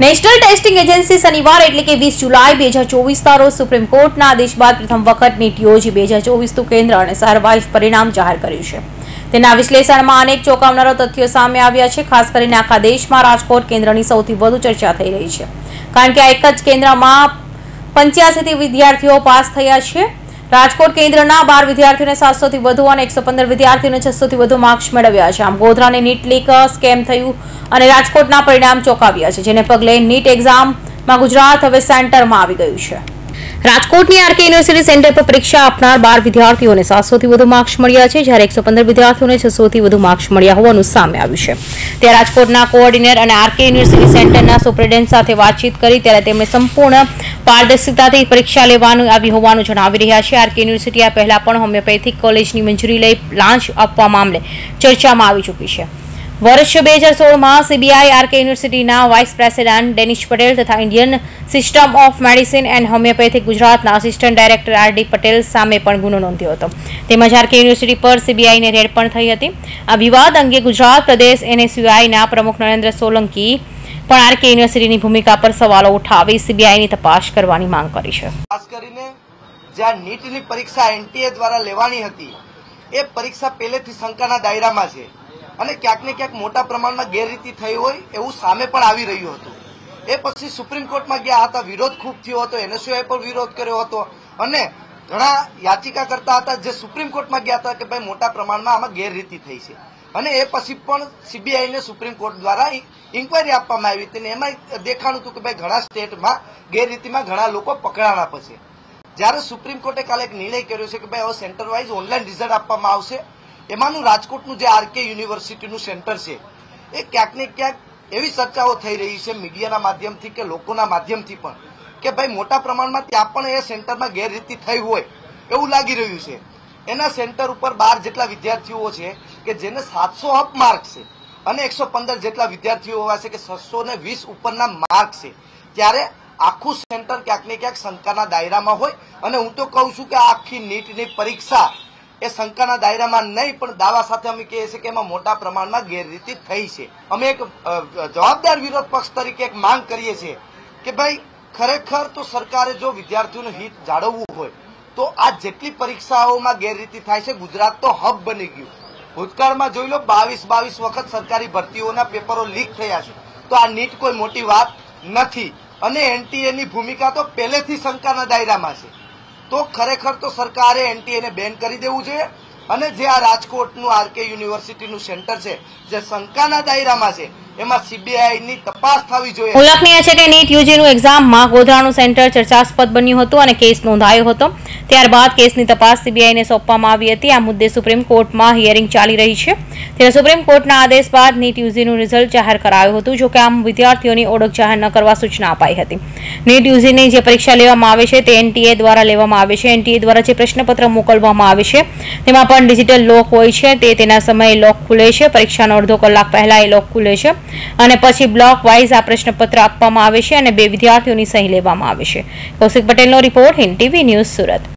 National testing agency શનિવાર એટલે કે 20 જુલાઈ 2024ના રોજ સુપ્રીમ કોર્ટના આદેશ બાદ પ્રથમ વખત નીટ યોજી 2024નું કેન્દ્ર અને શહેરવાઇઝ પરિણામ જાહેર કર્યું છે। તેના વિશ્લેષણમાં અનેક ચોંકાવનારા તથ્યો સામે આવ્યા છે। ખાસ કરીને આખા દેશમાં રાજકોટ કેન્દ્રની સૌથી વધુ ચર્ચા થઈ રહી છે, કારણ કે આ એક જ કેન્દ્રમાં 85 વિદ્યાર્થીઓ પાસ થયા છે। રાજકોટ કેન્દ્રના 12 વિદ્યાર્થીઓને 700 થી વધુ અને 115 વિદ્યાર્થીઓને 600 થી વધુ માર્ક્સ મેળવ્યા છે। આમ ગોધરાની નીટ લીક સ્કેમ થયું અને રાજકોટના પરિણામ ચોંકાવ્યા છે, જેને પગલે નીટ એક્ઝામમાં ગુજરાત હવે સેન્ટરમાં આવી ગયું છે। રાજકોટની આરકે યુનિવર્સિટી સેન્ટર પર પરીક્ષા આપનાર 12 વિદ્યાર્થીઓને 700 થી વધુ માર્ક્સ મળ્યા છે, જ્યારે 115 વિદ્યાર્થીઓને 600 થી વધુ માર્ક્સ મળ્યા હોવાનું સામે આવ્યું છે। ત્યારે રાજકોટના કોઓર્ડિનેટર અને આરકે યુનિવર્સિટી સેન્ટરના સુપ્રિન્ટેન્ડન્ટ સાથે વાતચીત કરી ત્યારે તેમણે સંપૂર્ણ પારદર્શિતાથી પરીક્ષા લેવાનું આવી હોવાનું જણાવી રહ્યા છે। આરકે યુનિવર્સિટી આ પહેલા પણ હોમિયોપેથિક કોલેજની મંજૂરી લઈ લાંચ આપવા મામલે ચર્ચામાં આવી ચૂકી છે। વર્ષ 2016માં સીબીઆઈ આરકે યુનિવર્સિટીના વાઇસ પ્રેસિડેન્ટ ડેનિશ પટેલ તથા Indian system of medicine and homeopathic ગુજરાતના આસિસ્ટન્ટ ડાયરેક્ટર આરડી પટેલ સામે પણ ગુનો નોંધ્યો હતો। તેમજ આરકે યુનિવર્સિટી પર સીબીઆઈને રેડ પણ થઈ હતી। આ વિવાદ અંગે ગુજરાત પ્રદેશ એનએસયુઆઈના પ્રમુખ નરેન્દ્ર સોલંકી પણ આરકે યુનિવર્સિટીની ભૂમિકા પર સવાલો ઉઠાવી સીબીઆઈની તપાસ કરવાની માંગ કરી છે। ખાસ કરીને જ્યાં નીટની પરીક્ષા એનટીએ દ્વારા લેવાની હતી એ પરીક્ષા પહેલેથી શંકાના દાયરામાં છે અને ક્યાંક ને ક્યાંક મોટા પ્રમાણમાં ગેરરીતિ થઈ હોય એવું સામે પણ આવી રહ્યું હતું। એ પછી સુપ્રીમ કોર્ટમાં ગયા હતા, વિરોધ ખૂબ થયો હતો, એનએસયુઆઈ પણ વિરોધ કર્યો હતો અને ઘણા યાચિકા કરતા હતા જે સુપ્રીમ કોર્ટમાં ગયા હતા કે ભાઈ મોટા પ્રમાણમાં આમાં ગેરરીતિ થઈ છે અને એ પછી પણ સીબીઆઈને સુપ્રીમ કોર્ટ દ્વારા ઇન્કવાયરી આપવામાં આવી હતી અને એમાં દેખાણું હતું કે ભાઈ ઘણા સ્ટેટમાં ગેરરીતિમાં ઘણા લોકો પકડાણા પછી જ્યારે સુપ્રીમ કોર્ટે કાલે એક નિર્ણય કર્યો છે કે ભાઈ હવે સેન્ટર વાઇઝ ઓનલાઈન રિઝલ્ટ આપવામાં આવશે। એમાંનું રાજકોટનું જે આરકે યુનિવર્સિટીનું સેન્ટર છે એ ક્યાંક ને ક્યાંક એવી ચર્ચાઓ થઈ રહી છે મીડિયાના માધ્યમથી કે લોકોના માધ્યમથી પણ કે ભાઈ મોટા પ્રમાણમાં ત્યાં પણ એ સેન્ટરમાં ગેરરીતિ થઈ હોય એવું લાગી રહ્યું છે। એના સેન્ટર ઉપર 12 જેટલા વિદ્યાર્થીઓ છે કે જેને 700 અપ માર્ક છે અને 115 જેટલા વિદ્યાર્થીઓ એવા છે કે 620 ઉપરના માર્ક છે, ત્યારે આખું સેન્ટર ક્યાંક ને ક્યાંક શંકાના દાયરામાં હોય અને હું તો કહું છું કે આખી નીટની પરીક્ષા એ શંકાના દાયરામાં નહીં પણ દાવા સાથે અમે કહીએ છીએ કે એમાં મોટા પ્રમાણમાં ગેરરીતિ થઈ છે। અમે એક જવાબદાર વિરોધ પક્ષ તરીકે એક માંગ કરીએ છીએ કે ભાઈ ખરેખર તો સરકારે જો વિદ્યાર્થીઓનું હિત જાળવવું હોય તો આ જેટલી પરીક્ષાઓમાં ગેરરીતિ થાય છે, ગુજરાત તો હબ બની ગયું। ભૂતકાળમાં જોઈ લો 22 વખત સરકારી ભરતીઓના પેપરો લીક થયા છે, તો આ નીટ કોઈ મોટી વાત નથી અને એનટીએની ભૂમિકા તો પહેલેથી શંકાના દાયરામાં છે। તો ખરેખર તો સરકારે એનટીએને બેન કરી દેવું જોઈએ અને જે આ રાજકોટનું આરકે યુનિવર્સિટીનું સેન્ટર છે જે શંકાના દાયરામાં છે એમાં સીબીઆઈની તપાસ થવી જોઈએ। ઉલ્લેખનીય છે કે નીટ યુજીનું એક્ઝામમાં ગોધરાનું સેન્ટર ચર્ચાસ્પદ બન્યું હતું અને કેસ નોંધાયો હતો। ત્યારબાદ કેસની તપાસ સીબીઆઈને સોંપવામાં આવી હતી। આ મુદ્દે સુપ્રીમ કોર્ટમાં હિયરિંગ ચાલી રહી છે, ત્યારે સુપ્રીમ કોર્ટના આદેશ બાદ નીટ યુજીનું રિઝલ્ટ જાહેર કરાયું હતું। જો કે આમ વિદ્યાર્થીઓની ઓળખ જાહેર ન કરવા સૂચના અપાઈ હતી। નીટ યુજીની જે પરીક્ષા લેવામાં આવે છે તે એનટીએ દ્વારા લેવામાં આવે છે। એનટીએ દ્વારા જે પ્રશ્નપત્ર મોકલવામાં આવે છે તેમાં પણ ડિજિટલ લોક હોય છે, તે તેના સમયે લોક ખુલે છે। પરીક્ષાનો અડધો કલાક પહેલા એ લોક ખુલે છે અને પછી બ્લોક વાઇઝ આ પ્રશ્નપત્ર આપવામાં આવે છે અને 2 વિદ્યાર્થીઓની સહી લેવામાં આવે છે। કૌશિક પટેલનો report, Hind TV news, Surat.